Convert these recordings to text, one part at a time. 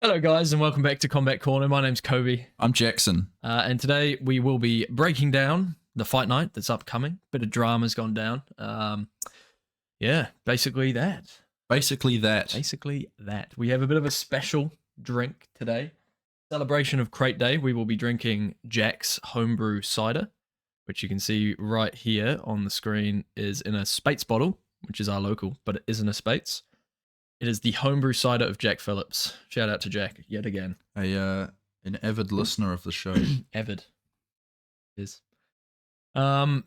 Hello, guys, and welcome back to Combat Corner. My name's Kobe, I'm Jackson. and today we will be breaking down the fight night that's upcoming. Bit of drama's gone down. Basically that. Basically that. We have a bit of a special drink today. Celebration of Crate Day. We will be drinking Jack's Homebrew Cider, which you can see right here on the screen is in a Spates bottle, which is our local, but it isn't a Spates. It is the homebrew cider of Jack Phillips. Shout out to Jack yet again. An avid listener of the show. Avid. Is. But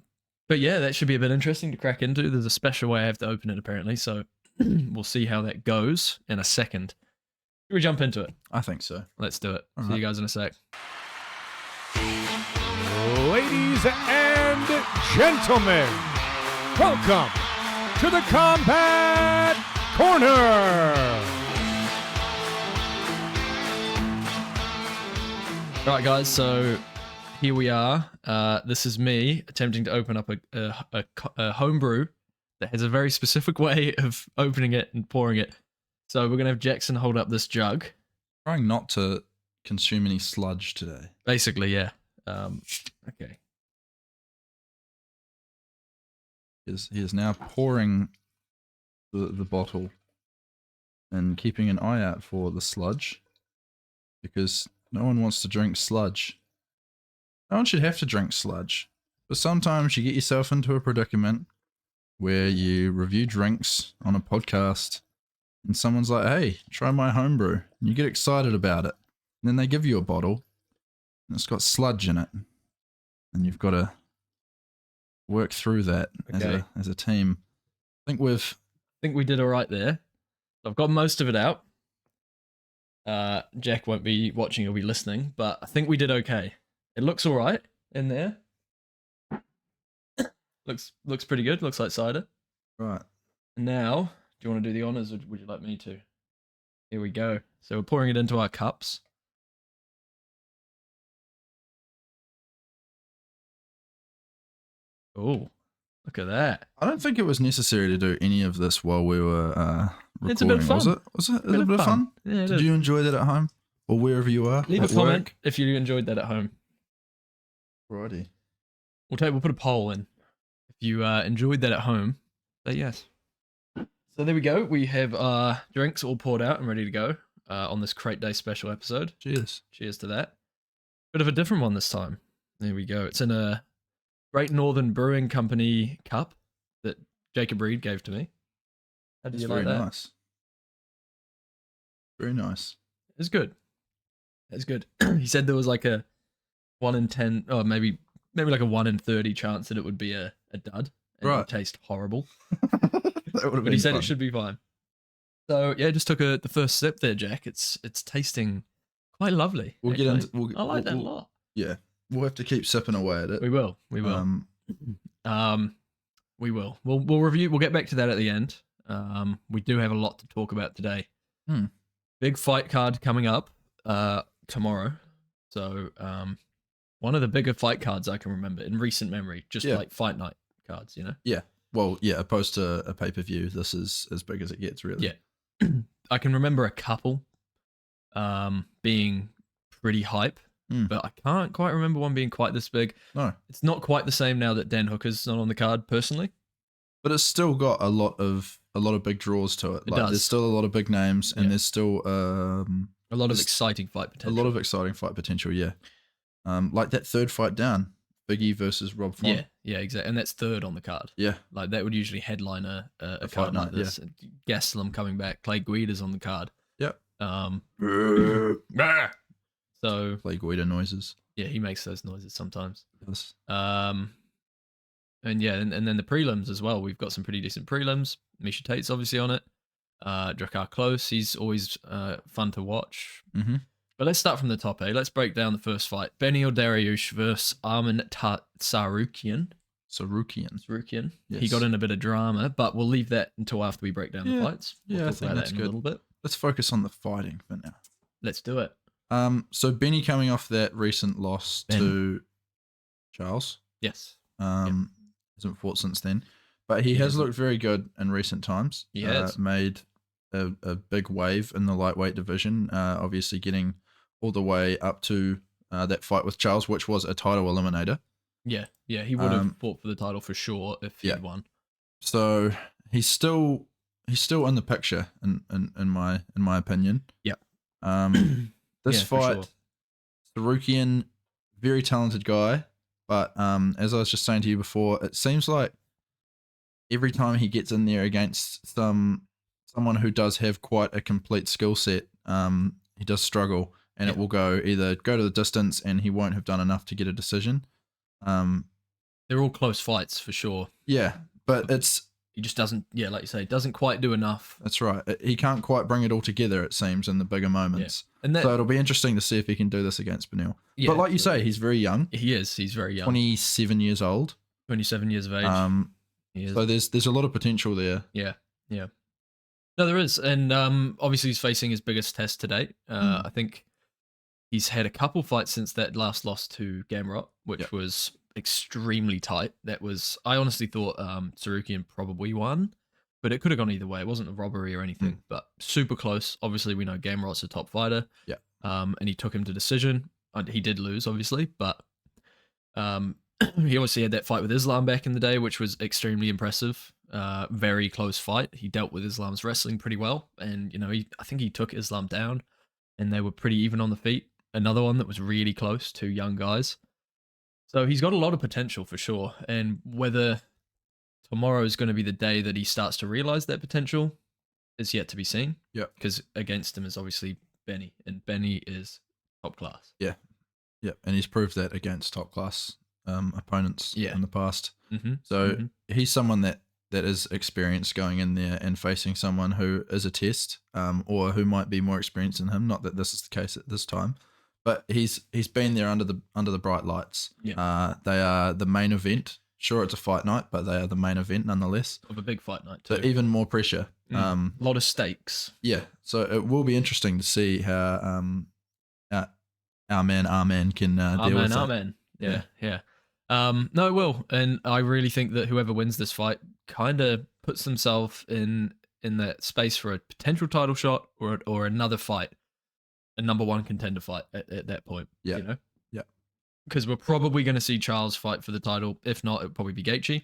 yeah, that should be a bit interesting to crack into. There's a special way I have to open it apparently, so we'll see how that goes in a second. Should we jump into it? I think so. Let's do it. All See right. you guys in a sec. Ladies and gentlemen, welcome to the Combat Corner. All right, guys, so here we are. This is me attempting to open up a homebrew that has a very specific way of opening it and pouring it. So we're going to have Jackson hold up this jug. Trying not to consume any sludge today. Basically, yeah. Okay. He is now pouring the bottle and keeping an eye out for the sludge, because no one wants to drink sludge. No one should have to drink sludge, but sometimes you get yourself into a predicament where you review drinks on a podcast and someone's like, hey, try my homebrew, and you get excited about it, and then they give you a bottle and it's got sludge in it, and you've got to work through that as a team. I think we did all right there. I've got most of it out. Jack won't be watching, he'll be listening, but I think we did okay. It looks all right in there. looks pretty good. Looks like cider. Right. Now, do you want to do the honors, or would you like me to? Here we go. So we're pouring it into our cups. Oh, look at that. I don't think it was necessary to do any of this while we were recording. It's a bit of fun. Was it? Was it a bit of fun? Yeah, it Did is. you enjoy that at home or wherever you are? Leave a at comment work? if you enjoyed that at home. Righty. We'll put a poll in. If you enjoyed that at home, say yes. So there we go. We have drinks all poured out and ready to go on this Crate Day special episode. Cheers. Cheers to that. Bit of a different one this time. There we go. It's in a Great Northern Brewing Company cup that Jacob Reed gave to me. How did It's you very like that? nice. Very nice. It's good. It's good. He said there was like a 1 in 10, or maybe like a 1 in 30 chance that it would be a dud and it would Right. taste horrible. That would have But he said fun. it should be fine. So yeah, just took the first sip there, Jack. It's tasting quite lovely. We'll get actually. into. I like that a lot. Yeah, we'll have to keep sipping away at it. We will. We will. We will. We'll review. We'll get back to that at the end. We do have a lot to talk about today. Big fight card coming up tomorrow. So one of the bigger fight cards I can remember in recent memory, just like fight night cards, you know? Yeah. Well, yeah. Opposed to a pay-per-view, this is as big as it gets, really. Yeah. I can remember a couple being pretty hype, but I can't quite remember one being quite this big. No. It's not quite the same now that Dan Hooker's not on the card, personally. But it's still got a lot of big draws to it. It Like, does. There's still a lot of big names, and Yeah. there's still A lot of There's exciting fight a potential. lot of exciting fight potential. Yeah. Like that third fight down, Biggie versus Rob Font. Yeah, exactly. And that's third on the card. Yeah. Like that would usually headline a fight card like night, yeah. this. Gastelum coming back. Clay Guida's on the card. Yep. So Play Guida noises. yeah, he makes those noises sometimes. Yes. And yeah, and then the prelims as well. We've got some pretty decent prelims. Misha Tate's obviously on it. Drakkar Klose, he's always fun to watch. Mm-hmm. But let's start from the top, eh? Let's break down the first fight. Beniel Dariush versus Armen Tsarukyan. Tsarukyan. He Yes. got in a bit of drama, but we'll leave that until after we break down the Yeah. fights. We'll Yeah, I talk think about that's that in good. a little bit. Let's focus on the fighting for now. Let's do it. So Benny coming off that recent loss Ben. to Charles. Yes. Hasn't fought since then, but he has looked very good in recent times. He has. Made a big wave in the lightweight division. Obviously, getting all the way up to that fight with Charles, which was a title eliminator. Yeah, he would have fought for the title for sure if he had won. So he's still in the picture in my opinion. Yeah. This Yeah, for fight, Tsarukyan, very talented guy, but as I was just saying to you before, it seems like every time he gets in there against someone who does have quite a complete skill set, he does struggle, and it will either go to the distance and he won't have done enough to get a decision. They're all close fights for sure. Yeah, but he just doesn't, like you say, doesn't quite do enough. That's right. He can't quite bring it all together, it seems, in the bigger moments. Yeah. So it'll be interesting to see if he can do this against Beniel. Yeah, but like you say, he's very young. He is. He's very young. 27 years old. 27 years of age. So there's a lot of potential there. Yeah. No, there is. And obviously he's facing his biggest test to date. I think he's had a couple fights since that last loss to Gamrot, which was extremely tight. I honestly thought Tsarukyan probably won, but it could have gone either way. It wasn't a robbery or anything, but super close. Obviously, we know Gamrot's a top fighter. Yeah. And he took him to decision. He did lose, obviously, but he obviously had that fight with Islam back in the day, which was extremely impressive. Very close fight. He dealt with Islam's wrestling pretty well, and I think he took Islam down, and they were pretty even on the feet. Another one that was really close, two young guys. So he's got a lot of potential for sure, and whether tomorrow is going to be the day that he starts to realize that potential is yet to be seen. Yeah, because against him is obviously Benny, and Benny is top class. Yeah, and he's proved that against top class opponents in the past. So he's someone that is experienced going in there and facing someone who is a test, or who might be more experienced than him. Not that this is the case at this time, but he's been there under the bright lights. Yeah. They are the main event. Sure, it's a fight night, but they are the main event nonetheless. Of a big fight night too. So even more pressure. A lot of stakes. Yeah. So it will be interesting to see how our man Armen can deal with it. Yeah. No, it will, and I really think that whoever wins this fight kind of puts themselves in that space for a potential title shot or another fight, a number one contender fight at that point. Yeah, yeah. Because we're probably going to see Charles fight for the title. If not, it'll probably be Gaethje.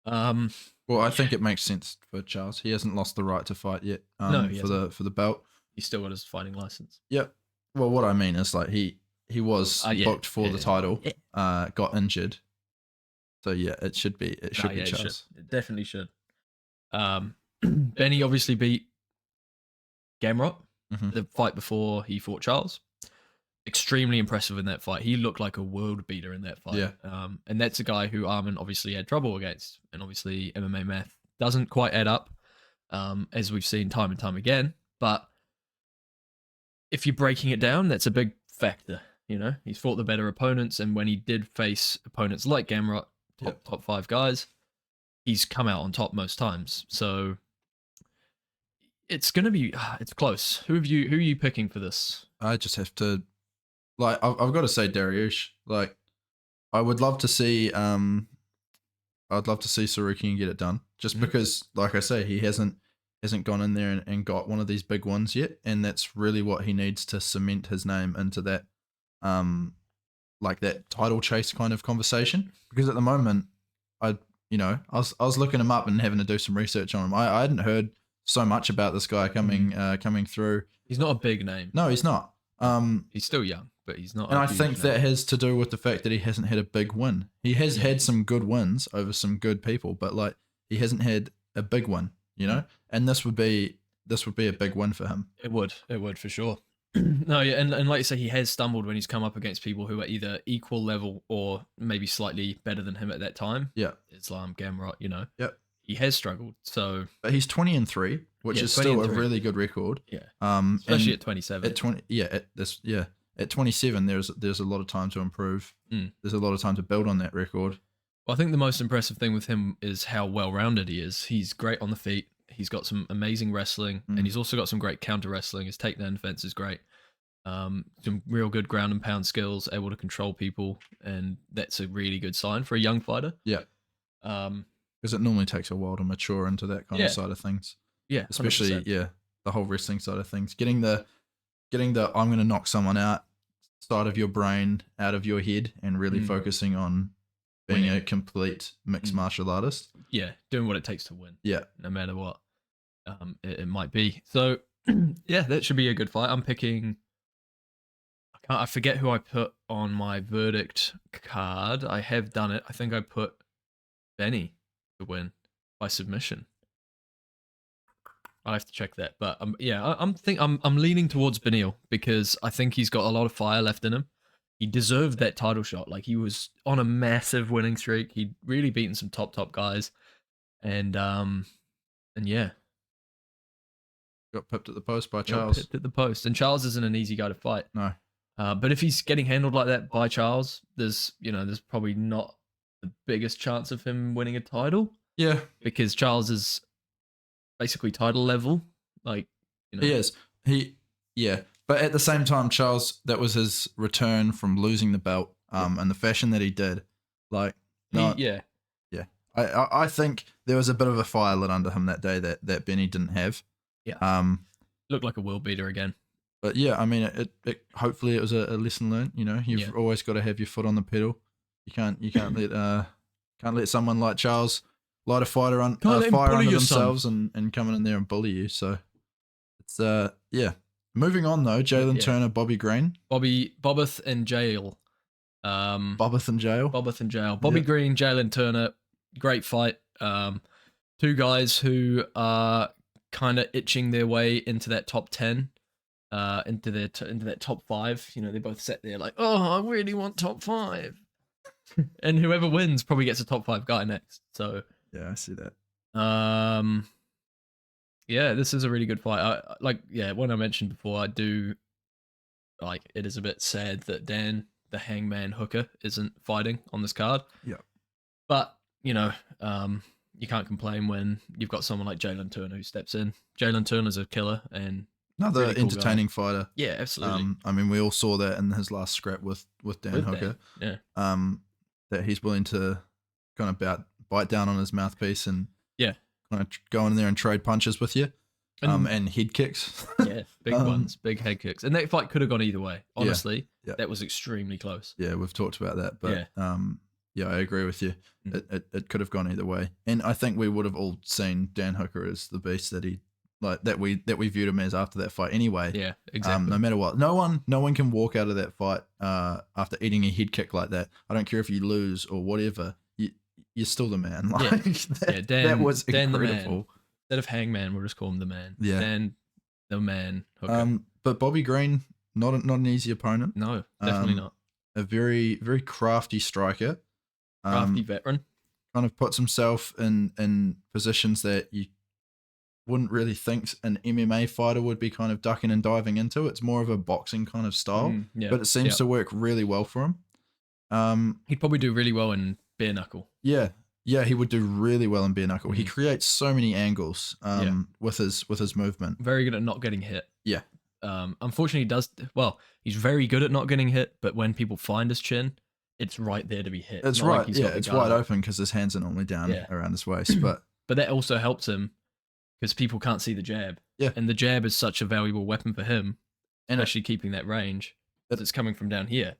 Well, I think it makes sense for Charles. He hasn't lost the right to fight yet. No, for the belt. He's still got his fighting license. Yep. Well, what I mean is like he was booked for the title, got injured. So yeah, it should be Charles. It definitely should. Benny obviously beat Gamrot the fight before he fought Charles. Extremely impressive in that fight. He looked like a world beater in that fight. Yeah. And that's a guy who Armen obviously had trouble against. And obviously MMA math doesn't quite add up, as we've seen time and time again. But if you're breaking it down, that's a big factor. He's fought the better opponents, and when he did face opponents like Gamrot, top five guys, he's come out on top most times. So it's gonna be it's close. Who are you picking for this? I just have to, I've got to say Dariush. I would love to see Tsarukyan get it done, just because, like I say, he hasn't gone in there and got one of these big ones yet, and that's really what he needs to cement his name into that that title chase kind of conversation. Because at the moment, I was looking him up and having to do some research on him. I hadn't heard so much about this guy coming through. He's not a big name. No, he's not. He's still young, but he's not. And I think that has to do with the fact that he hasn't had a big win. He has had some good wins over some good people, but he hasn't had a big one, And this would be a big win for him. It would for sure. No, yeah, and like you say, he has stumbled when he's come up against people who are either equal level or maybe slightly better than him at that time. Yeah. Islam, Gamrot, Yep. He has struggled. So, but he's 20-3, which is still a really good record. Yeah. Especially at 27. At 20, at 27, there's a lot of time to improve. There's a lot of time to build on that record. Well, I think the most impressive thing with him is how well-rounded he is. He's great on the feet. He's got some amazing wrestling, and he's also got some great counter wrestling. His takedown defense is great. Some real good ground and pound skills, able to control people, and that's a really good sign for a young fighter. Yeah. Because it normally takes a while to mature into that kind of side of things. Yeah, especially 100%. the whole wrestling side of things. Getting the I'm going to knock someone out side of your brain out of your head and really focusing on being Winning. a complete mixed martial artist. Yeah, doing what it takes to win. Yeah. No matter what it might be. So yeah, that should be a good fight. I'm picking. I forget who I put on my verdict card. I have done it. I think I put Benny to win by submission. I have to check that, but yeah, I'm leaning towards Beniel because I think he's got a lot of fire left in him. He deserved that title shot. Like, he was on a massive winning streak. He'd really beaten some top guys, and yeah, Got pipped at the post by got Charles. pipped at the post. And Charles isn't an easy guy to fight. No. But if he's getting handled like that by Charles, there's probably not the biggest chance of him winning a title. Yeah, because Charles is basically title level. Like, he is. But at the same time, Charles, that was his return from losing the belt, and the fashion that he did. Like, I think there was a bit of a fire lit under him that day that Benny didn't have. Yeah. Looked like a world beater again. But yeah, I mean, it hopefully it was a lesson learned. You've always got to have your foot on the pedal. You can't let someone like Charles light a fire under themselves and come in there and bully you. So it's Moving on though, Jalen Turner, Bobby Green, Bobbeth in jail. Bobbeth in jail. Bobby Green, Jalen Turner, great fight. Two guys who are kind of itching their way into that top 10. Into that top 5. They both sat there like, oh, I really want top 5. And whoever wins probably gets a top 5 guy next. So yeah, I see that. Yeah, this is a really good fight. When I mentioned before, I do like it is a bit sad that Dan, the Hangman Hooker, isn't fighting on this card. Yeah. But, you can't complain when you've got someone like Jalen Turner who steps in. Jalen Turner's a killer and another really cool entertaining guy. fighter. Yeah, absolutely. I mean, we all saw that in his last scrap with Dan Hooker. Yeah. That he's willing to kind of bite down on his mouthpiece and kind of go in there and trade punches with you. And head kicks. Yeah, big ones, big head kicks. And that fight could have gone either way. Honestly, that was extremely close. Yeah, we've talked about that, but I agree with you. It could have gone either way. And I think we would have all seen Dan Hooker as the beast that we viewed him as after that fight anyway. Yeah, exactly. No matter what. No one can walk out of that fight after eating a head kick like that. I don't care if you lose or whatever. You're still the man. That was Dan incredible. Instead of Hangman, we'll just call him the man. Yeah. Dan, the man. Hooker. But Bobby Green, not an easy opponent. No, definitely not. A very, very crafty striker. Crafty veteran. Kind of puts himself in positions that you wouldn't really think an MMA fighter would be kind of ducking and diving into. It's more of a boxing kind of style, but it seems to work really well for him. He'd probably do really well in bare knuckle. Yeah, he would do really well in bare knuckle. He creates so many angles with his movement. Very good at not getting hit. Yeah. Unfortunately, he's very good at not getting hit, but when people find his chin, it's right there to be hit. It's right. It's wide open because his hands are normally down around his waist. But that also helps him because people can't see the jab. Yeah. And the jab is such a valuable weapon for him, and actually keeping that range that it's coming from down here.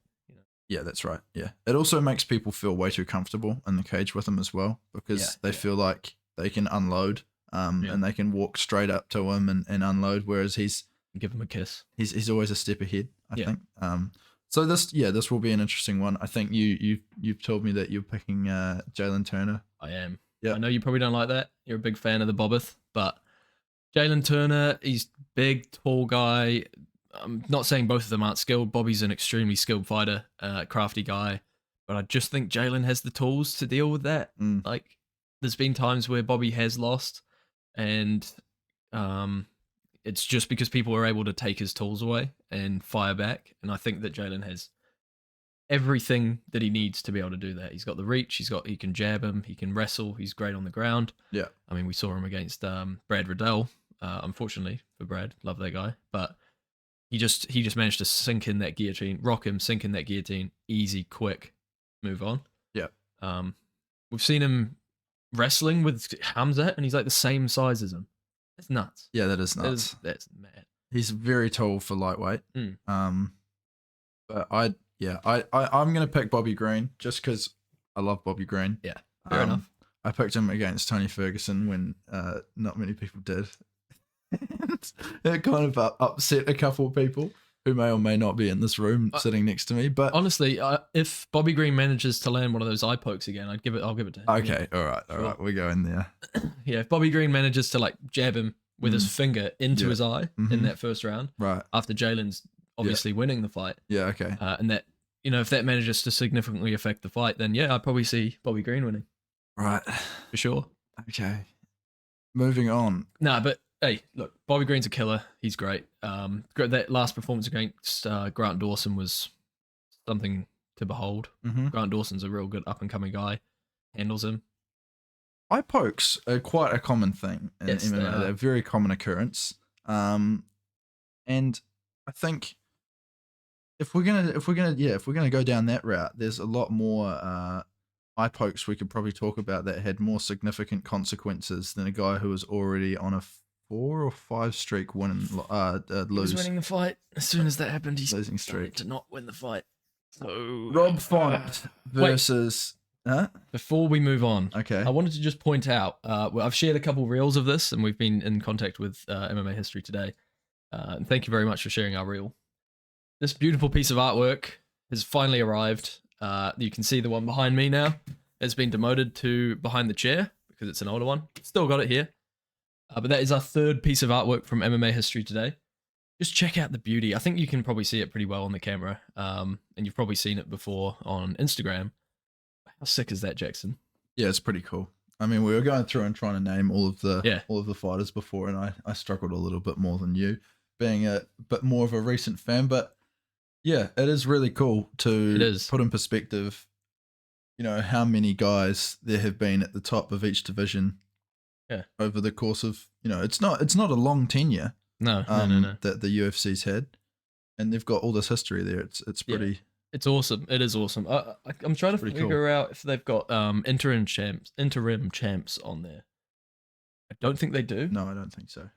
Yeah, that's right. Yeah. It also makes people feel way too comfortable in the cage with him as well because they feel like they can unload and they can walk straight up to him and unload, whereas give him a kiss. He's always a step ahead, I think. So this will be an interesting one. I think you've told me that you're picking Jalen Turner. I am. Yeah. I know you probably don't like that. You're a big fan of the Bobbeth, but Jalen Turner, he's big, tall guy. I'm not saying both of them aren't skilled. Bobby's an extremely skilled fighter, crafty guy, but I just think Jalen has the tools to deal with that. Like, there's been times where Bobby has lost, and it's just because people are able to take his tools away and fire back. And I think that Jalen has everything that he needs to be able to do that. He's got the reach. He can jab him. He can wrestle. He's great on the ground. Yeah. I mean, we saw him against Brad Riddell. Unfortunately for Brad, love that guy, but he just managed to sink in that guillotine, rock him, sink in that guillotine, easy, quick, move on. Yeah. We've seen him wrestling with Hamzat, and he's like the same size as him. That's nuts. Yeah, that is nuts. That's mad. He's very tall for lightweight. Mm. But I'm gonna pick Bobby Green just because I love Bobby Green. Yeah, fair enough. I picked him against Tony Ferguson when not many people did. It kind of upset a couple of people who may or may not be in this room sitting next to me. But honestly, if Bobby Green manages to land one of those eye pokes again, I'll give it to him. Okay, all right, we're going there. Yeah, if Bobby Green manages to like jab him with his finger into his eye in that first round, right after Jalen's obviously winning the fight. Yeah, okay. And that, if that manages to significantly affect the fight, then yeah, I'd probably see Bobby Green winning. Right. For sure. Okay. Moving on. Nah, but hey, look, Bobby Green's a killer. He's great. That last performance against Grant Dawson was something to behold. Mm-hmm. Grant Dawson's a real good up-and-coming guy. Handles him. Eye pokes are quite a common thing in Yes, MMA. They're a very common occurrence. And I think if we're gonna go down that route, there's a lot more eye pokes we could probably talk about that had more significant consequences than a guy who was already on a 4 or 5 streak win lose. He was winning the fight. As soon as that happened, he's losing streak to not win the fight. So Rob Font versus. Before we move on, okay, I wanted to just point out. I've shared a couple reels of this, and we've been in contact with MMA History today. And thank you very much for sharing our reel. This beautiful piece of artwork has finally arrived. You can see the one behind me now. It's been demoted to behind the chair because it's an older one. Still got it here. But that is our third piece of artwork from MMA History today. Just check out the beauty. I think you can probably see it pretty well on the camera. And you've probably seen it before on Instagram. How sick is that, Jackson? Yeah, it's pretty cool. I mean, we were going through and trying to name all of the fighters before, and I struggled a little bit more than you, being a bit more of a recent fan. But yeah, it is really cool to put in perspective, how many guys there have been at the top of each division. Yeah. Over the course of, it's not a long tenure. No. That the UFC's had, and they've got all this history there. It's pretty. Yeah. It's awesome. It is awesome. I'm trying to figure out if they've got interim champs on there. I don't think they do. No, I don't think so.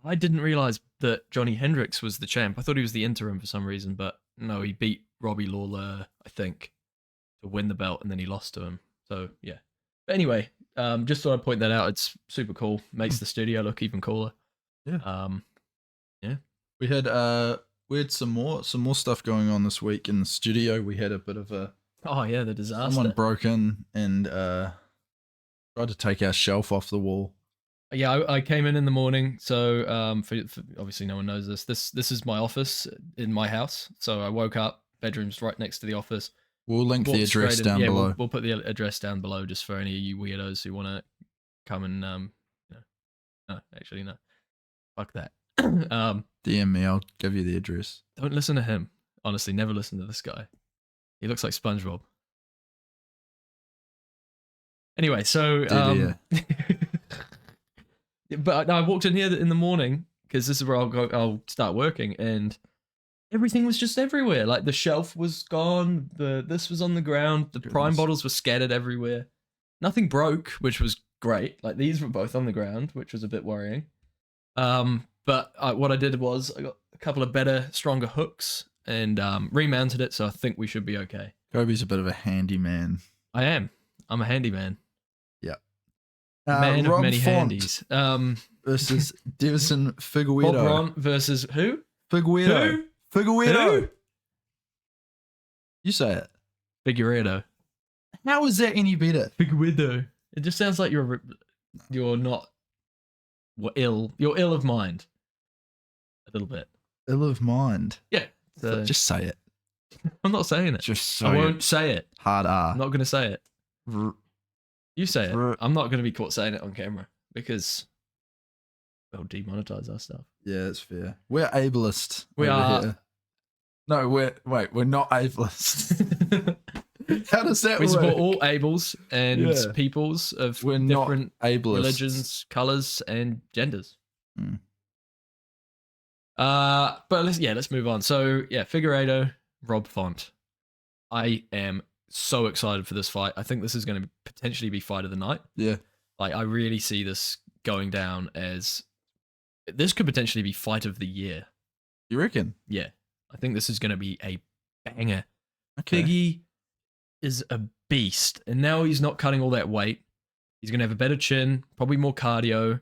I didn't realize that Johnny Hendricks was the champ. I thought he was the interim for some reason, but no, he beat Robbie Lawler, I think, to win the belt, and then he lost to him. So yeah. But anyway, just thought I'd point that out. It's super cool. Makes the studio look even cooler. Yeah. Yeah. We had some more stuff going on this week in the studio. We had a bit of a the disaster. Someone broke in and tried to take our shelf off the wall. Yeah, I came in the morning. So for obviously no one knows this. This is my office in my house. So I woke up. Bedroom's right next to the office. We'll link the address down below. We'll put the address down below just for any of you weirdos who want to come and no, actually no, fuck that. DM me, I'll give you the address. Don't listen to him. Honestly, never listen to this guy. He looks like SpongeBob. Anyway, so but I walked in here in the morning because this is where I'll start working, and everything was just everywhere. Like the shelf was gone, this was on the ground, the prime bottles were scattered everywhere. Nothing broke, which was great. Like these were both on the ground, which was a bit worrying. But what I did was I got a couple of better, stronger hooks and remounted it, so I think we should be okay. Kobe's a bit of a handyman. I am. I'm a handyman. Yeah. Man Rob of many Font handies. Versus Davison Figueredo. Bob Ron versus who? Figueredo. Who? Figueredo. Who? You say it. Figueredo. How is that any better? Figueredo. It just sounds like you're not ill. You're ill of mind. A little bit. Ill of mind. Yeah. Just say it. I'm not saying it. Just say I won't say it. Hard R. I'm not going to say it. R- You say it. R- I'm not going to be caught saying it on camera because they'll demonetize our stuff. Yeah, that's fair. We're ableist. We over are. Here. No, we're not ableist. How does that We work? support all ables and peoples of We're different not ableist. religions, colors, and genders. Mm. But let's move on. So Figueredo, Rob Font. I am so excited for this fight. I think this is going to potentially be fight of the night. Yeah. Like, I really see this going down as this could potentially be fight of the year. You reckon? Yeah, I think this is going to be a banger. Okay. Figgy is a beast, and now he's not cutting all that weight. He's going to have a better chin, probably more cardio.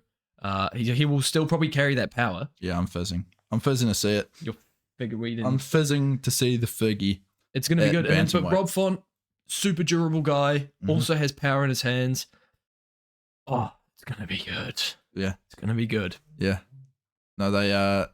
He will still probably carry that power. Yeah, I'm fizzing. I'm fizzing to see it. Your figure weed. I'm fizzing to see the Figgy. It's going to be good. And then, but bantamweight. Rob Font, super durable guy, also has power in his hands. Oh, it's going to be good. Yeah. It's going to be good. Yeah. No, they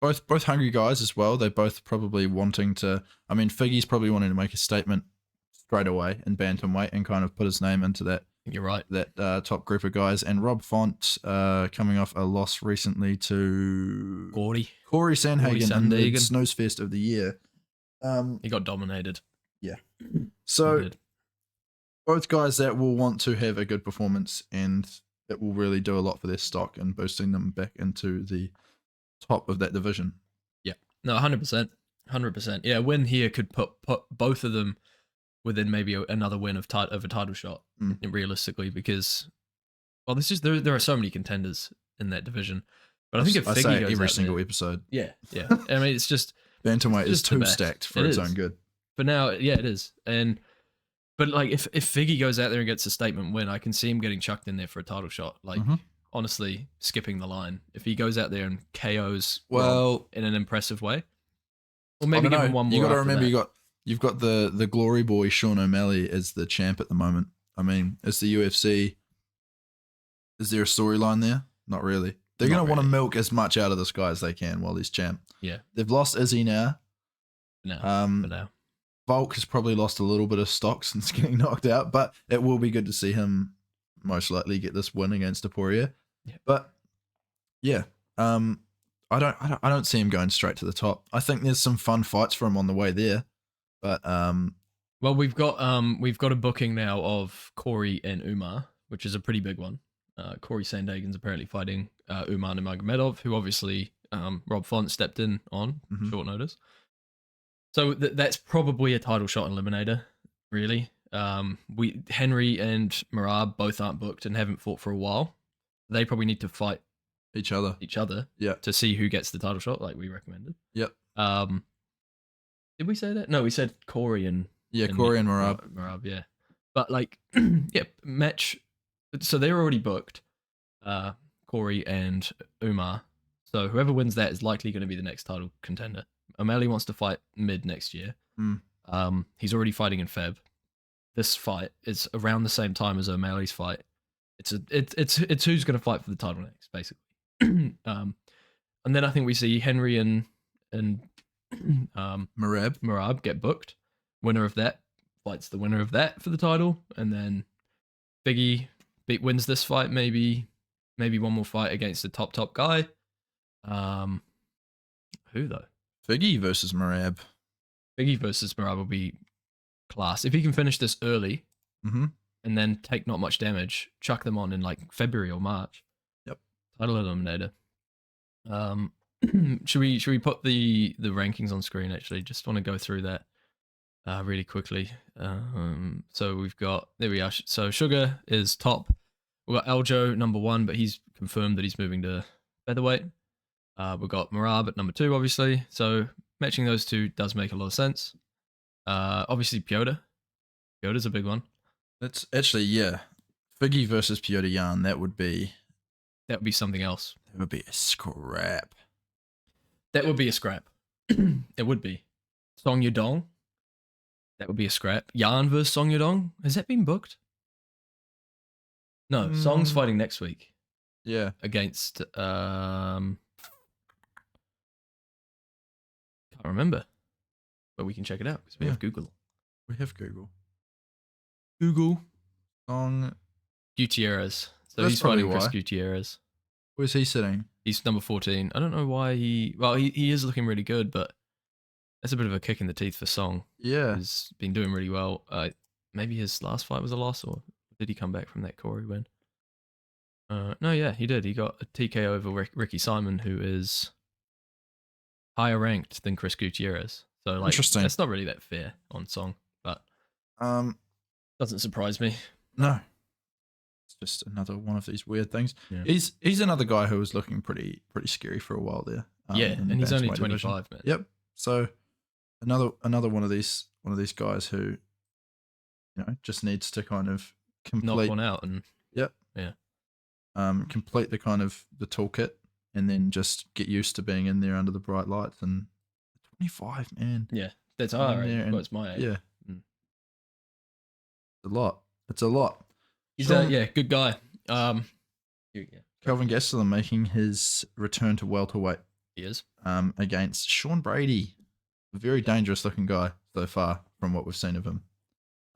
both hungry guys as well. They're both probably wanting to. I mean, Figgy's probably wanting to make a statement straight away in bantamweight and kind of put his name into that. You're right. That top group of guys. And Rob Font coming off a loss recently to Corey Sandhagen in the Sandhagen. Snooze Fest of the year. He got dominated. Yeah. He So did. both guys that will want to have a good performance, and it will really do a lot for their stock and boosting them back into the top of that division. No, 100%. 100%. Yeah, a win here could put both of them within maybe another win of a title shot, realistically, because, well, there are so many contenders in that division. But I think if I Figgy say goes every out single there, episode. yeah. I mean, it's just Bantamweight is just the too best. stacked for It its is. own good. But now, yeah, it is. But like, if Figgy goes out there and gets a statement win, I can see him getting chucked in there for a title shot. Like, honestly, skipping the line. If he goes out there and KOs Rob in an impressive way, or maybe give him one more. You got to after remember, that. you've got the glory boy Sean O'Malley as the champ at the moment. I mean, as the UFC, is there a storyline there? Not really. They're Not going to want to really. milk as much out of this guy as they can while he's champ. Yeah. They've lost Izzy now. No, Um, for now. Volk has probably lost a little bit of stock since getting knocked out, but it will be good to see him most likely get this win against Aporia. Yeah. But yeah, I don't see him going straight to the top. I think there's some fun fights for him on the way there, but Well, we've got a booking now of Corey and Umar, which is a pretty big one. Corey Sandhagen's apparently fighting Umar Nurmagomedov, who obviously Rob Font stepped in on short notice. So that's probably a title shot eliminator, really. Henry and Marab both aren't booked and haven't fought for a while. They probably need to fight each other. Yeah. To see who gets the title shot, like we recommended. Yep. Did we say that? No, we said Corey and Corey and Marab. Marab, yeah. But like, yeah, match. So they're already booked. Corey and Umar. So whoever wins that is likely going to be the next title contender. O'Malley wants to fight mid next year. He's already fighting in Feb. This fight is around the same time as O'Malley's fight. It's who's going to fight for the title next, basically. And then I think we see Henry and Marab get booked. Winner of that fights the winner of that for the title, and then Figgy wins this fight. Maybe one more fight against the top guy. Who though? Figgy versus Marab. Figgy versus Marab will be class if he can finish this early, and then take not much damage. Chuck them on in like February or March. Yep. Title eliminator. Should we put the rankings on screen? Actually, just want to go through that really quickly. So we've got, there we are. So Sugar is top. We've got Aljo number 1, but he's confirmed that he's moving to featherweight. We've got Marab at number 2, obviously. So matching those two does make a lot of sense. Obviously Piotr. Piotr's a big one. That's actually, yeah. Figgy versus Piotr Jan. That would be something else. That would be a scrap. That would be a scrap. It would be. Song Yudong. That would be a scrap. Jan versus Song Yudong. Has that been booked? No, Song's fighting next week. Yeah. Against can't remember. But we can check it out because we have Google. We have Google. Song Gutierrez. So That's he's fighting probably Chris why. Gutierrez. Where's he sitting? He's number 14. I don't know why he is looking really good, but that's a bit of a kick in the teeth for Song. Yeah. He's been doing really well. Maybe his last fight was a loss, or did he come back from that Corey win? No, yeah, he did. He got a TKO over Ricky Simon, who is higher ranked than Chris Gutierrez. So like, Interesting. that's not really that fair on Song, but doesn't surprise me. No. it's just another one of these weird things. Yeah. He's another guy who was looking pretty scary for a while there. Yeah, in the and he's only bantamweight 25, division. man. Yep. So another one of these guys who, just needs to kind of Knock complete one out and complete the kind of the toolkit, and then just get used to being in there under the bright lights. And 25, man. yeah, that's In our there age. and- Well, it's my age. Yeah. Mm. It's a lot. He's Sean- good guy. Kelvin Gastelum making his return to welterweight He is. against Sean Brady, a very dangerous looking guy so far from what we've seen of him.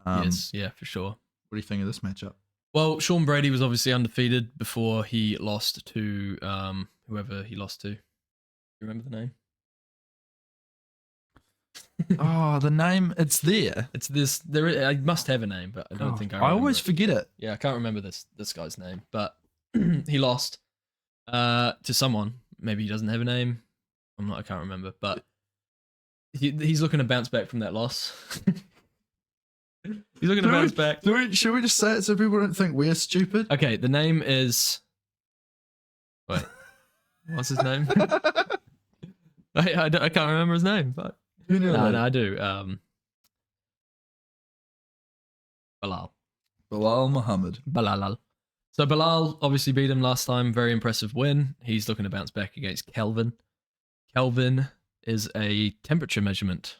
Yes, yeah, for sure. What do you think of this matchup? Well, Sean Brady was obviously undefeated before he lost to whoever he lost to. Do you remember the name? Oh, the name, it's there. It's this. I must have a name, but I don't think I. I Remember always it. forget it. Yeah, I can't remember this guy's name, but he lost to someone. Maybe he doesn't have a name. I can't remember, but he's looking to bounce back from that loss. He's looking to bounce back. Should we just say it so people don't think we're stupid? Okay, the name is. Wait, what's his name? I can't remember his name, but no, I do. Bilal Muhammad. Bilal. So Bilal obviously beat him last time. Very impressive win. He's looking to bounce back against Kelvin. Kelvin is a temperature measurement.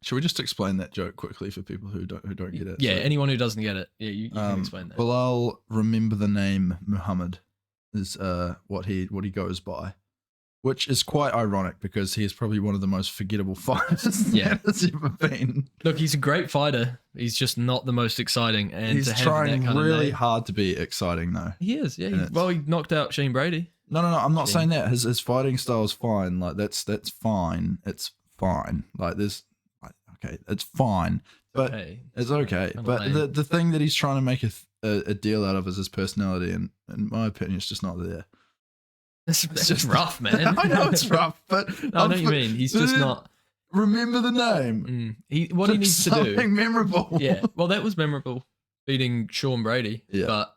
Should we just explain that joke quickly for people who don't get it? Yeah, So, anyone who doesn't get it, you can explain that. Bilal, remember the name Muhammad is what he goes by, which is quite ironic because he is probably one of the most forgettable fighters that has ever been. Look, he's a great fighter. He's just not the most exciting. And He's to have trying that kind really of hard to be exciting though. He is, yeah. And He knocked out Shane Brady. No, I'm not Yeah. saying that. His fighting style is fine. Like that's fine. It's fine. Like there's okay, it's fine. But Okay. it's okay. Kinda But lame. the thing that he's trying to make a deal out of is his personality, and in my opinion, it's just not there. That's It's just rough, man. I know it's rough, but I know what you mean. He's just not. Remember the name. What he needs to do. Something memorable. Yeah, well, that was memorable, beating Sean Brady. Yeah. But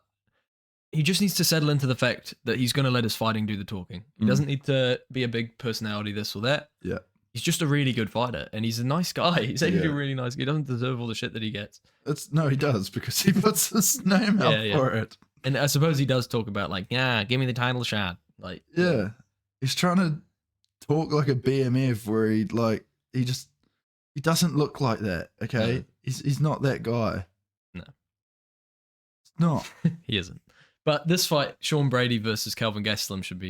he just needs to settle into the fact that he's going to let his fighting do the talking. He doesn't need to be a big personality, this or that. Yeah. He's just a really good fighter, and he's a nice guy. He's actually Yeah. a really nice guy. He doesn't deserve all the shit that he gets. No, he does because he puts his name out Yeah. for it. And I suppose he does talk about, like, yeah, give me the title shot. Like, Yeah. He's trying to talk like a BMF where he doesn't look like that, okay? No. He's not that guy. No. It's not. he isn't. But this fight, Sean Brady versus Kelvin Gastelum, should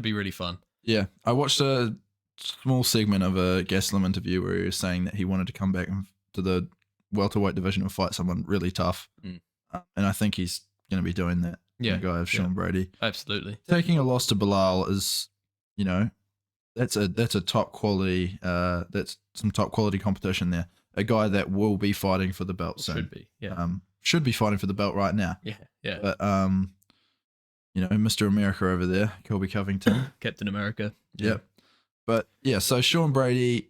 be really fun. Yeah. I watched a small segment of a Gastelum interview where he was saying that he wanted to come back to the welterweight division and fight someone really tough. Mm. And I think he's going to be doing that. Yeah. The guy of Sean Brady. Absolutely. Taking a loss to Bilal is, that's a top quality. That's some top quality competition there. A guy that will be fighting for the belt soon. Should be. Yeah. Should be fighting for the belt right now. Yeah. Yeah. But Mr. America over there, Colby Covington. Captain America. Yep. But yeah, so Sean Brady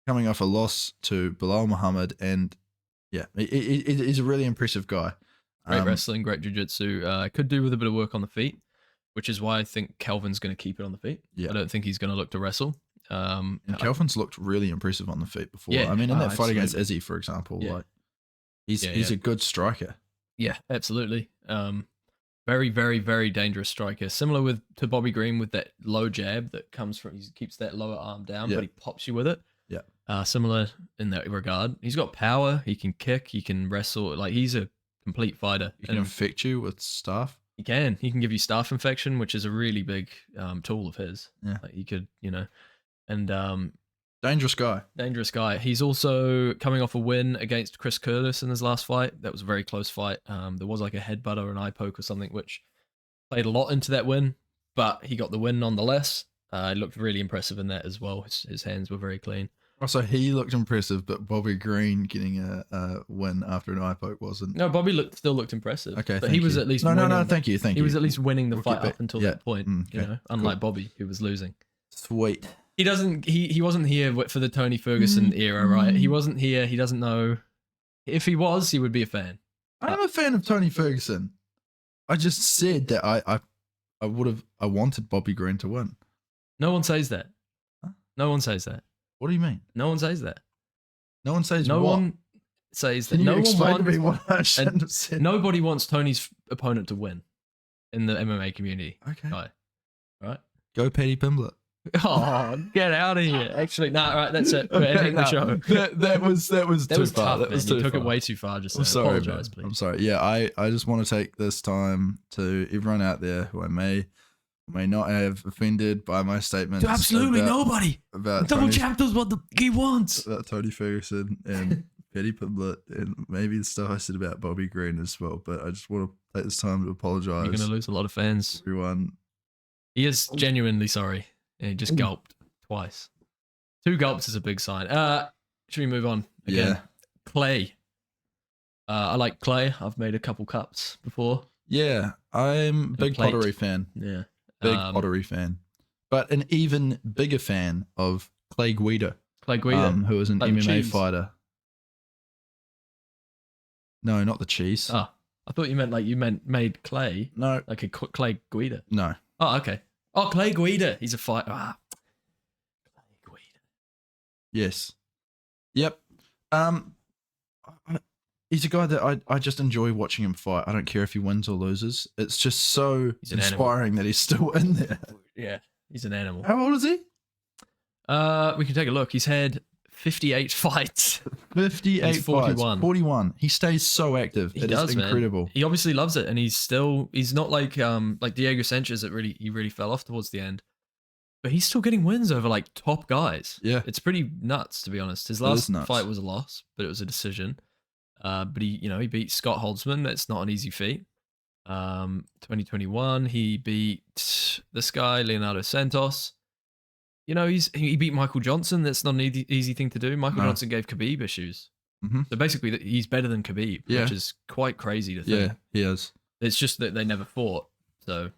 coming off a loss to Bilal Muhammad, and yeah, he's a really impressive guy. Great wrestling, great jiu-jitsu. Could do with a bit of work on the feet, which is why I think Kelvin's going to keep it on the feet. Yeah. I don't think he's going to look to wrestle. And Kelvin's looked really impressive on the feet before. Yeah. I mean, in that fight against absolutely. Izzy, for example, Yeah. like he's a good striker. Yeah, absolutely. Very, very, very dangerous striker. Similar to Bobby Green with that low jab that comes from, he keeps that lower arm down, Yeah. but he pops you with it. Yeah. Similar in that regard. He's got power. He can kick. He can wrestle. Like, he's a complete fighter. He can And infect you with stuff. he can. He can give you staph infection, which is a really big tool of his. Yeah. Like, he could, and Dangerous guy. dangerous guy. He's also coming off a win against Chris Curtis in his last fight. That was a very close fight. There was like a headbutt or an eye poke or something, which played a lot into that win, but he got the win nonetheless. He looked really impressive in that as well. His hands were very clean. Also, he looked impressive, but Bobby Green getting a win after an eye poke wasn't. No, Bobby still looked impressive. Okay, but he was you. at least no, winning. thank you. He was at least winning the We'll fight keep up it- until yeah. that point. Okay, Unlike cool. Bobby, who was losing. Sweet. He doesn't. He wasn't here for the Tony Ferguson era, right? He wasn't here. He doesn't know. If he was, he would be a fan. I'm a fan of Tony Ferguson. I just said that I wanted Bobby Green to win. No one says that. Huh? No one says that. What do you mean? No one says that. No one says No what? one says that. Can you No one explain to wants. me what I shouldn't have said? Nobody wants Tony's opponent to win in the MMA community. Okay. Guy. Right? Go Paddy Pimblett. Oh, get out of here. Actually, no, right, that's it. We're ending the show. That was too far. Tough, That was man. You too took far. it way too far just I'm now. sorry, Apologize, man. please. I'm sorry. Yeah, I just want to take this time to everyone out there who I may not have offended by my statements. To absolutely nobody. About Double Tony, champ does what he wants. about Tony Ferguson and Paddy Pimblett and maybe the stuff I said about Bobby Green as well. But I just want to take this time to apologize. You're going to lose a lot of fans. Everyone. He is genuinely sorry. And he just gulped twice. 2 gulps is a big sign. Should we move on? Again, Yeah. Clay. I like clay. I've made a couple cups before. Yeah, I'm a big plate. pottery fan. Yeah. Big pottery fan. But an even bigger fan of Clay Guida. Clay Guida. Who is an Like the MMA cheese. fighter. No, not the cheese. Oh, I thought you meant made clay, No, like a Clay Guida. no. Oh, okay. Oh, Clay Guida. He's a fighter. Clay Guida. Yes. Yep. He's a guy that I just enjoy watching him fight. I don't care if he wins or loses. It's just so He's an inspiring that he's still in there. Yeah, he's an animal. How old is he? We can take a look. He's had 58 fights. 58 He's 41. fights. 41. He stays so active. He It is does, man. incredible. He obviously loves it, and he's not like Diego Sanchez that he really fell off towards the end. But he's still getting wins over like top guys. Yeah. It's pretty nuts, to be honest. His is last nuts. fight was a loss, but it was a decision. But he beat Scott Holtzman. That's not an easy feat. 2021, he beat this guy, Leonardo Santos. He beat Michael Johnson. That's not an easy thing to do. Michael No. Johnson gave Khabib issues. Mhm. So basically, he's better than Khabib, Yeah. which is quite crazy to think. Yeah, he is. It's just that they never fought. So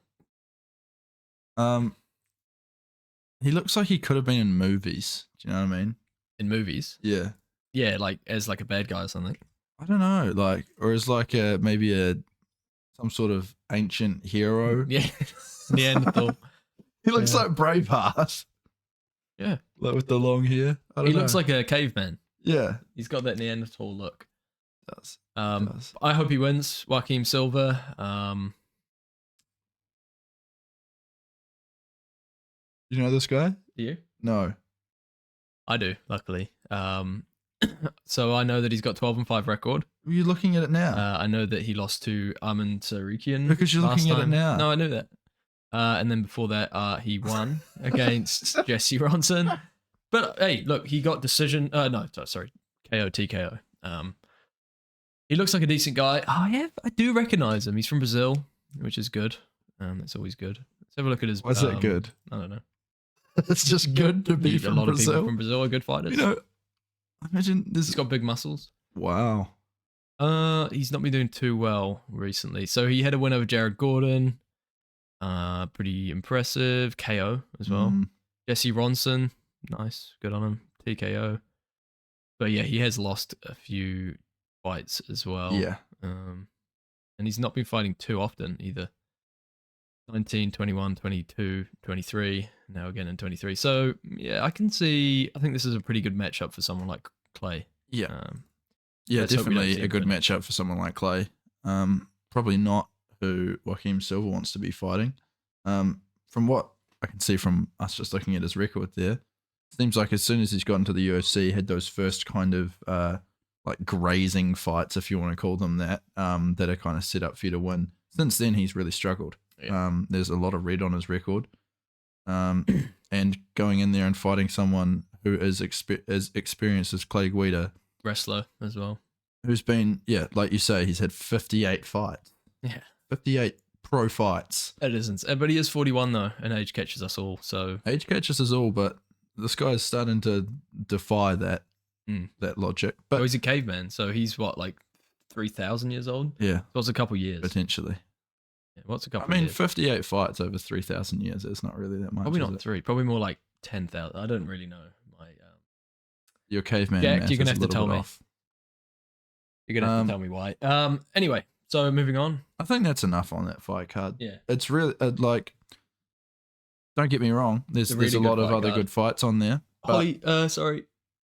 He looks like he could have been in movies. Do you know what I mean? in movies, Yeah. yeah, like as like a bad guy or something. I don't know, or as maybe some sort of ancient hero. Yeah, Neanderthal. He looks Yeah. like Braveheart. Yeah. Like with the long hair. I don't He know. looks like a caveman. Yeah. He's got that Neanderthal look. It does. Does. I hope he wins. Joaquim Silva. You know this guy? Do you? No. I do, luckily. So I know that he's got 12-5 record. Are you looking at it now? I know that he lost to Armen Tsarukyan. Because you're last looking at it time. now. No, I knew that. And then before that, he won against Jesse Ronson. But hey, look, he got decision. KO, TKO. He looks like a decent guy. Oh, yeah, I do recognize him. He's from Brazil, which is good. That's always good. Let's have a look at his. Why is that good? I don't know. It's just good to be A from lot of Brazil. people from Brazil are good fighters. Imagine this. He's got big muscles. Wow. He's not been doing too well recently. So he had a win over Jared Gordon. Pretty impressive. KO as well. Mm. Jesse Ronson, nice, good on him. TKO. But yeah, he has lost a few fights as well. Yeah. And he's not been fighting too often either. 19, 21, 22, 23, now again in 23. So yeah, I think this is a pretty good matchup for someone like Clay. Yeah. Let's hope we don't Definitely see a him good win. matchup for someone like Clay. Probably not who Joaquim Silva wants to be fighting. From what I can see from us just looking at his record there, seems like as soon as he's gotten to the UFC, he had those first kind of like grazing fights, if you want to call them that, that are kind of set up for you to win. Since then, he's really struggled. Yeah. There's a lot of red on his record. And going in there and fighting someone who is as experienced as Clay Guida, Wrestler as well. who's been, like you say, he's had 58 fights. Yeah. 58 pro fights. It isn't. But he is 41 though, and age catches us all. So Age catches us all, but this guy's starting to defy that that logic. But he's a caveman. So he's what, like 3,000 years old? yeah, So what's a couple years? potentially. Yeah, what's a couple I mean, years? 58 fights over 3,000 years is not really that much. Probably is not it? 3. Probably more like 10,000. I don't really know. Your caveman Jack, math you're gonna is have a to little tell bit me. off. You're gonna have to tell me why. Anyway, So moving on. I think that's enough on that fight card. Yeah. It's really like. Don't get me wrong. There's It's a really a lot good of fight other card. good fights on there. But Holly, sorry.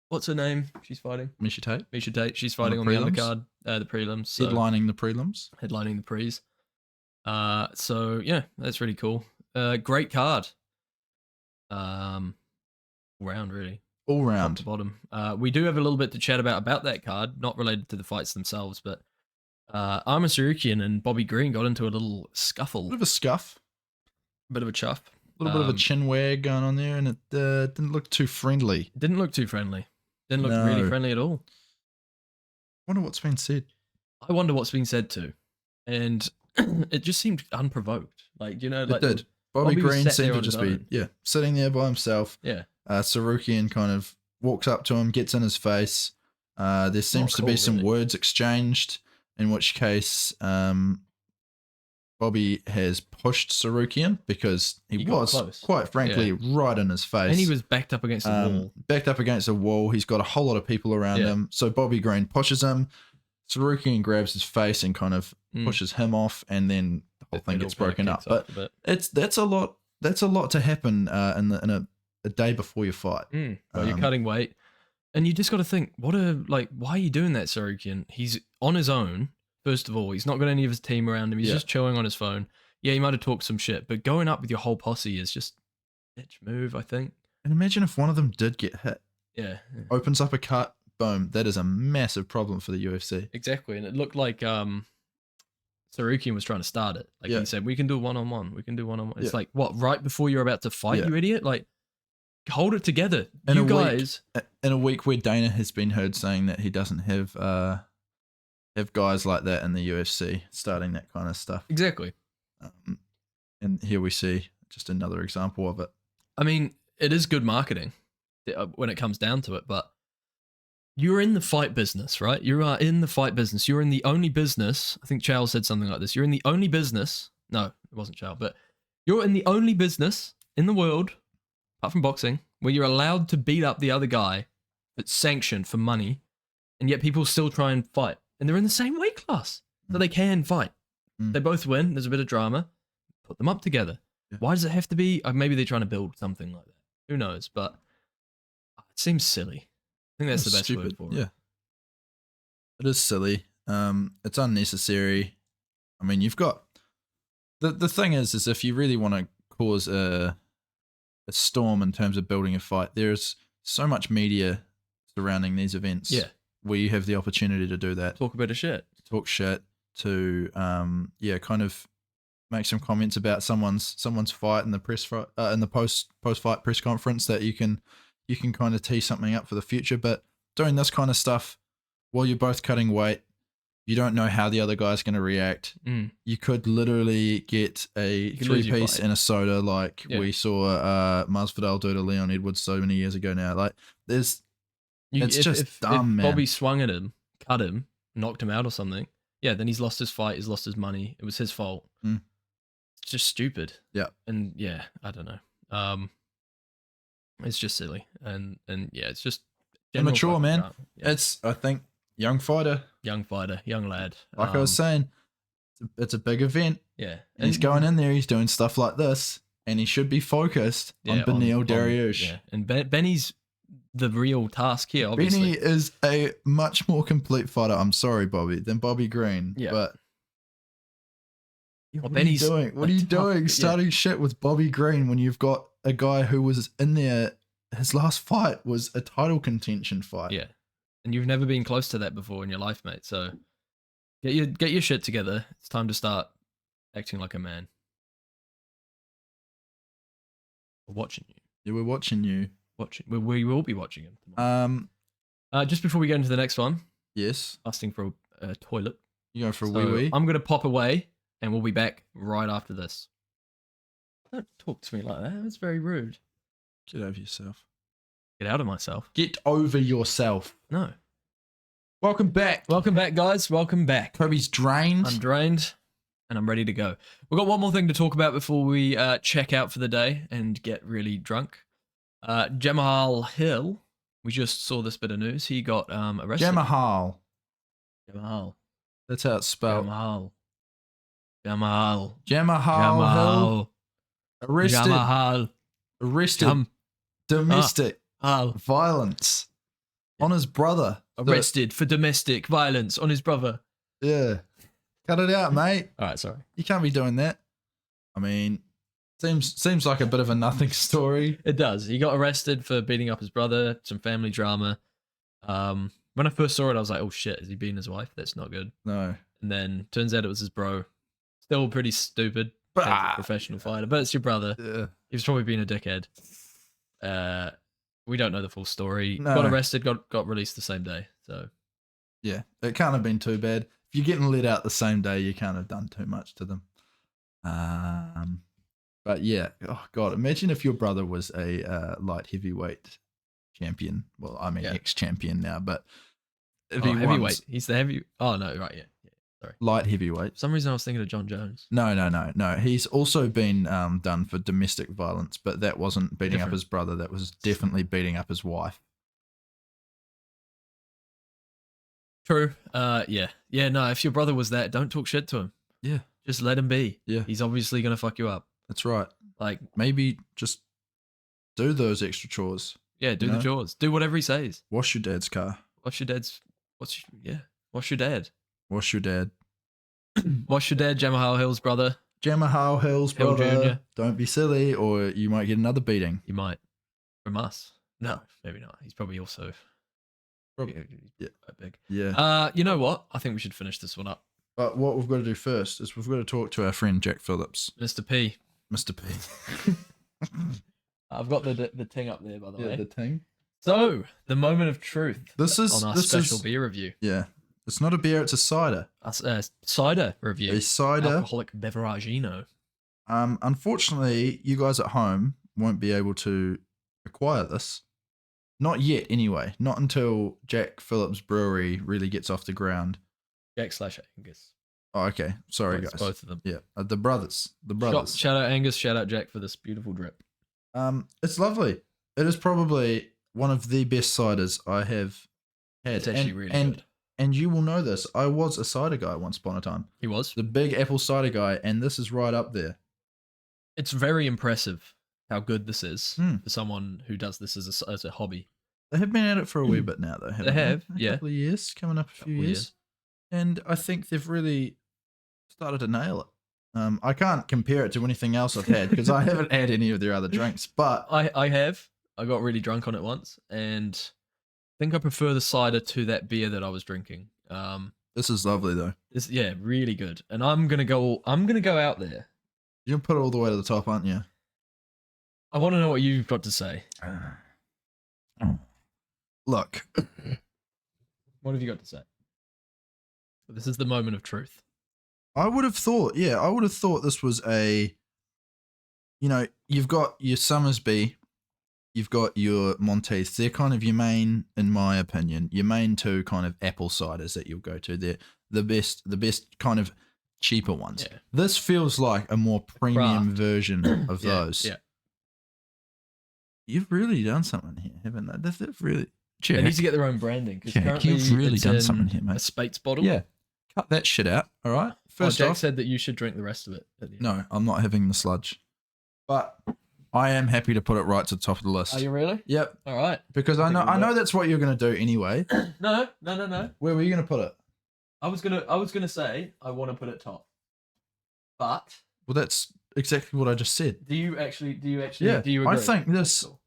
What's her name? She's fighting. Misha Tate Misha Tate. She's fighting on the the prelims? undercard, the prelims. So headlining the prelims. headlining the pre's. So yeah, that's really cool. Great card. All round really. All Top round. to bottom. We do have a little bit to chat about that card, not related to the fights themselves, but Armen Tsarukyan and Bobby Green got into a little scuffle, Bit of a scuff. bit of a chuff. A little bit of a chin wag going on there, and it didn't look too friendly. Didn't look too friendly. Didn't look really No. friendly at all. Wonder what's been said. I wonder what's being said too, and it just seemed unprovoked. Like It did. Bobby Bobby was Green sat seemed there to on his just be own. sitting there by himself. Yeah, Tsarukyan kind of walks up to him, gets in his face. There seems to be cool, some really. words exchanged, in which case Bobby has pushed Tsarukyan because he He got was, close. quite frankly, right in his face. and he was backed up against the wall. Backed up against a wall. He's got a whole lot of people around Yeah. him. So Bobby Green pushes him. Tsarukyan grabs his face and kind of Mm. pushes him off, and then the whole thing It gets all kinda broken up. kicks off But a bit. that's a lot. That's a lot to happen in a day before your fight. Well, you're cutting weight, and you just got to think, why are you doing that, Tsarukyan? He's on his own. First of all, he's not got any of his team around him. He's Yeah. just chilling on his phone. Yeah, he might have talked some shit, but going up with your whole posse is just a bitch move, I think. And imagine if one of them did get hit, Yeah, opens up a cut, boom. That is a massive problem for the UFC. exactly. And it looked like Tsarukyan was trying to start it. Like Yeah. he said, we can do one-on-one. We can do one-on-one. It's Yeah. like, what, right before you're about to fight, Yeah. you idiot? Like, hold it together. In You a week- guys. In a week where Dana has been heard saying that he doesn't have guys like that in the UFC starting that kind of stuff. Exactly. And here we see just another example of it. I mean, it is good marketing when it comes down to it, but you're in the fight business, right? You are in the fight business. You're in the only business. I think Chow said something like this. You're in the only business. No, it wasn't Chow, but you're in the only business in the world, apart from boxing, where you're allowed to beat up the other guy that's sanctioned for money, and yet people still try and fight. And they're in the same weight class, so they can fight. Mm. They both win. There's a bit of drama. Put them up together. Yeah. Why does it have to be? Maybe they're trying to build something like that. Who knows? But it seems silly. I think that's the best word for it. Yeah. It is silly. It's unnecessary. I mean, you've got the thing is if you really want to cause a storm in terms of building a fight, there's so much media surrounding these events. Yeah. Where you have the opportunity to do that. Talk a bit of shit. Talk shit, to kind of make some comments about someone's fight in the in the post fight press conference that you can kind of tee something up for the future. But doing this kind of stuff while you're both cutting weight, you don't know how the other guy's going to react. Mm. You could literally get a could lose your 3-piece fight. and a soda like Yeah. we saw Masvidal do to Leon Edwards so many years ago now. Like it's just dumb, man. If Bobby swung at him, cut him, knocked him out or something, yeah, then he's lost his fight. He's lost his money. It was his fault. Mm. It's just stupid. Yeah. And yeah, I don't know. It's just silly. And yeah, it's just general Immature, fucking man. drama. Yeah. It's, I think, young fighter. Young fighter, young lad. Like I was saying, it's a big event. Yeah. And he's going in there, he's doing stuff like this, and he should be focused on Beniel Dariush. Yeah. And Benny's the real task here, obviously. Benny is a much more complete fighter, I'm sorry, Bobby, than Bobby Green. Yeah. But Well, what Benny's are you doing? What a are you tough- doing yeah. starting shit with Bobby Green when you've got a guy who was in there, his last fight was a title contention fight. Yeah. And you've never been close to that before in your life, mate. So get your shit together. It's time to start acting like a man. We're watching you. Yeah, we're watching you. We will be watching him tomorrow. Just before we get into the next one, Yes. busting for a toilet. You go for a So wee wee. I'm going to pop away and we'll be back right after this. Don't talk to me like that. That's very rude. Get over yourself. Get out of myself. Get over yourself. No. Welcome back. Welcome back, guys. Welcome back. Kobe's drained. I'm drained and I'm ready to go. We've got one more thing to talk about before we check out for the day and get really drunk. Jamal Hill, we just saw this bit of news. He got arrested. Jamahal. Jamal. That's how it's spelled. Jamal. Jamal. Jamahal Hill. Arrested. Jamal. Arrested. Domestic violence on his brother. Arrested for domestic violence on his brother. Yeah. Cut it out, mate. All right, sorry. You can't be doing that. I mean, seems like a bit of a nothing story. It does. He got arrested for beating up his brother, some family drama. When I first saw it, I was like, oh shit, is he beating his wife? That's not good. No. And then turns out it was his bro. Still pretty stupid. Professional fighter, but it's your brother. Yeah. He was probably being a dickhead. We don't know the full story. No. Got arrested, got released the same day. So Yeah, it can't have been too bad. If you're getting let out the same day, you can't have done too much to them. But yeah, oh god, imagine if your brother was a light heavyweight champion. Well, I mean ex-champion now, but if he heavyweight, he's the heavy. Oh no, right, yeah. Sorry, light heavyweight. For some reason I was thinking of John Jones. No. He's also been done for domestic violence, but that wasn't beating up Different. his brother. That was definitely beating up his wife. True. Yeah. No, if your brother was that, don't talk shit to him. Yeah, Just let him be. Yeah. He's obviously gonna fuck you up. that's right. Like, Maybe just do those extra chores. yeah, do You the know? chores. Do whatever he says. Wash your dad's car. Wash your dad's. Wash your dad. Wash your dad. Wash your dad, Jamahal Hill's brother. Jamahal Hill's Hill brother. Jr.. Don't be silly, or you might get another beating. He might. From us. No, maybe not. He's probably also Probably. he's quite big. Yeah. You know what? I think we should finish this one up. But what we've got to do first is we've got to talk to our friend Jack Phillips, Mr. P. Mr. P. I've got the ting up there, by the way. the team. So, the moment of truth This is on our this special is beer review. yeah. It's not a beer; it's a cider. Cider review. A cider. Alcoholic beveragino. Unfortunately, you guys at home won't be able to acquire this. Not yet, anyway. Not until Jack Phillips Brewery really gets off the ground. Jack/Angus. Oh, okay. Sorry, guys. Both of them. Yeah, the brothers. The brothers. Shout out Angus, shout out Jack for this beautiful drip. It's lovely. It is probably one of the best ciders I have had. It's actually really good. And you will know this. I was a cider guy once upon a time. He was. The big apple cider guy, and this is right up there. It's very impressive how good this is Hmm. for someone who does this as a hobby. They have been at it for a wee bit now, though. Haven't have, A yeah. couple of years, coming up a few Couple years. And I think they've really started to nail it. I can't compare it to anything else I've had because I haven't had any of their other drinks. But I have. I got really drunk on it once, and I think I prefer the cider to that beer that I was drinking. this is lovely, though. It's really good. And I'm gonna go out there. You're gonna put it all the way to the top, aren't you? I want to know what you've got to say. Look, What have you got to say? This is the moment of truth. I would have thought this was a, you've got your Summersby, you've got your Monteith. They're kind of your main, in my opinion, your main two kind of apple ciders that you'll go to. They're the best kind of cheaper ones. Yeah. This feels like a more premium Craft. version of Yeah, those. Yeah. You've really done something here, haven't they? They've really. They need to get their own branding. 'Cause Jack, currently you've really it's done in something here, mate. A Spates bottle. Yeah. Cut that shit out, all right? First Jack off, said that you should drink the rest of it. At the end. no, I'm not having the sludge. But I am happy to put it right to the top of the list. Are you really? Yep. All right. Because I know that's what you're gonna do anyway. No. Where were you gonna put it? I was gonna say I want to put it top, but Well, that's exactly what I just said. do you actually? Yeah, Do you agree? I think this, Cool.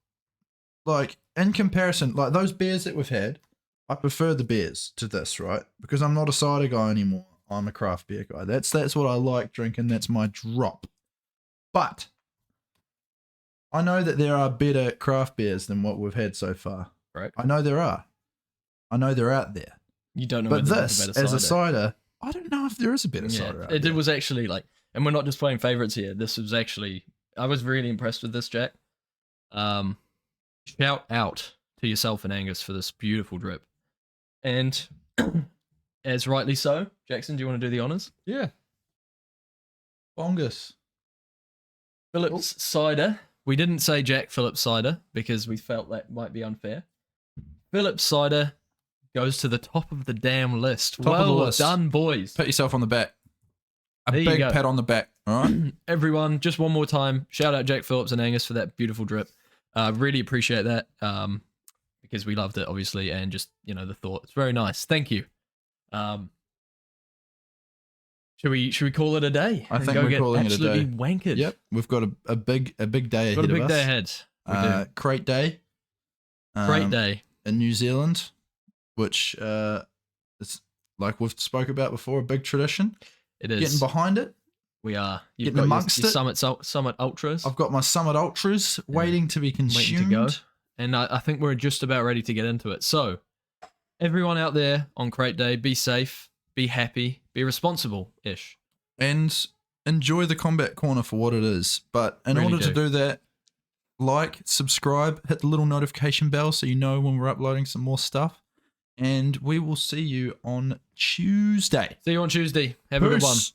like, in comparison, like those beers that we've had, I prefer the beers to this, right? Because I'm not a cider guy anymore. I'm a craft beer guy. That's what I like drinking. That's my drop. But I know that there are better craft beers than what we've had so far. Correct. I know there are. I know they're out there. You don't know. But whether there's this, a better as a cider. cider, I don't know if there is a better cider out It there. was actually like, and we're not just playing favorites here. This was actually, I was really impressed with this, Jack. Shout out to yourself and Angus for this beautiful drip, and as rightly so. Jackson, do you want to do the honors? Yeah. Bongus. Phillips cider. We didn't say Jack Phillips cider because we felt that might be unfair. Phillips cider, goes to the top of the damn list. Top of the well list. done, boys. Pat yourself on the back. A There you big go. pat on the back. All right. Everyone, just one more time, shout out Jack Phillips and Angus for that beautiful drip. Really appreciate that because we loved it, obviously, and just, you know, the thought. It's very nice. Thank you. Should we call it a day? I and think go we're get calling it a absolutely day. wankered. Yep. We've got a big day Got ahead a big of us. day ahead. We do. Crate day. Great day. In New Zealand, which is like we've spoke about before, a big tradition. It is. Getting behind it. We are. You've Getting got amongst your it. Summit Ultras I've got my Summit Ultras waiting to be consumed. waiting to go. And I think we're just about ready to get into it. So, everyone out there on Crate Day, be safe, be happy, be responsible-ish. And enjoy the Combat Corner for what it is. But in Really order to do. do that, like, subscribe, hit the little notification bell so you know when we're uploading some more stuff. And we will see you on Tuesday. See you on Tuesday. Have a good one. Peace.